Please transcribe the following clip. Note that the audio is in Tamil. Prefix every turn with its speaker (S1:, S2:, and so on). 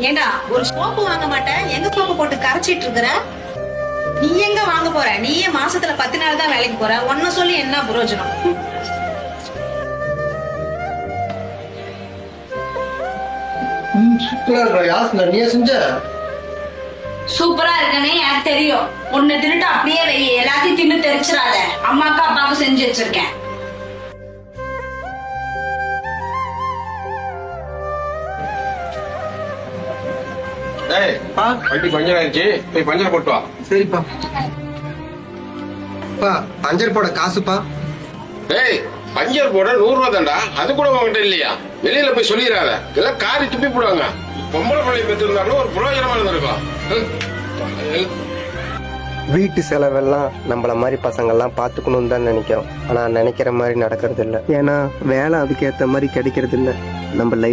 S1: ஏண்டா ஒரு சோப்பு வாங்க மாட்டேன், எங்க சோப்பு போட்டு கரைச்சிட்டு இருக்கிற? நீ எங்க வாங்க போற? நீயே மாசத்துல 10 நாள் தான் வேலைக்கு போற. ஒன்ன சொல்லி என்ன பிரயோஜனம்?
S2: நீயே செஞ்ச
S3: சூப்பரா இருக்குன்னு எனக்கு தெரியும். உன்னை தின்னுட்டு அப்படியே வை, எல்லாத்தையும் தின்னு தெரிச்சிடாத. அம்மாக்கு அப்பாவுக்கு செஞ்சு வச்சிருக்கேன்.
S4: வண்டி பஞ்சர் ஆயிடுச்சு, போய் பஞ்சர் போட்டு வா.
S2: சரிப்பா. பஞ்சர் போட காசுப்பா.
S4: டேய், பஞ்சர் போட 100 ரூபா தான்டா. அது கூட உங்ககிட்ட இல்லையா? வெளியில போய் சொல்லிடாத, எல்லாம் காரி துப்பி போடுவாங்க. பொம்பளை பிள்ளை பெற்றிருந்தாலும் ஒரு பிரயோஜனமா இருந்திருக்கும்.
S5: வீட்டு செலவெல்லாம் நம்மள மாதிரி பசங்கள்லாம் பார்த்துக்கணும்னு தான் நினைக்கிறோம். ஆனால் நினைக்கிற மாதிரி நடக்கிறது இல்லை. ஏன்னா வேலை அதுக்கேற்ற மாதிரி கிடைக்கிறது இல்லை. நம்ம லைஃப்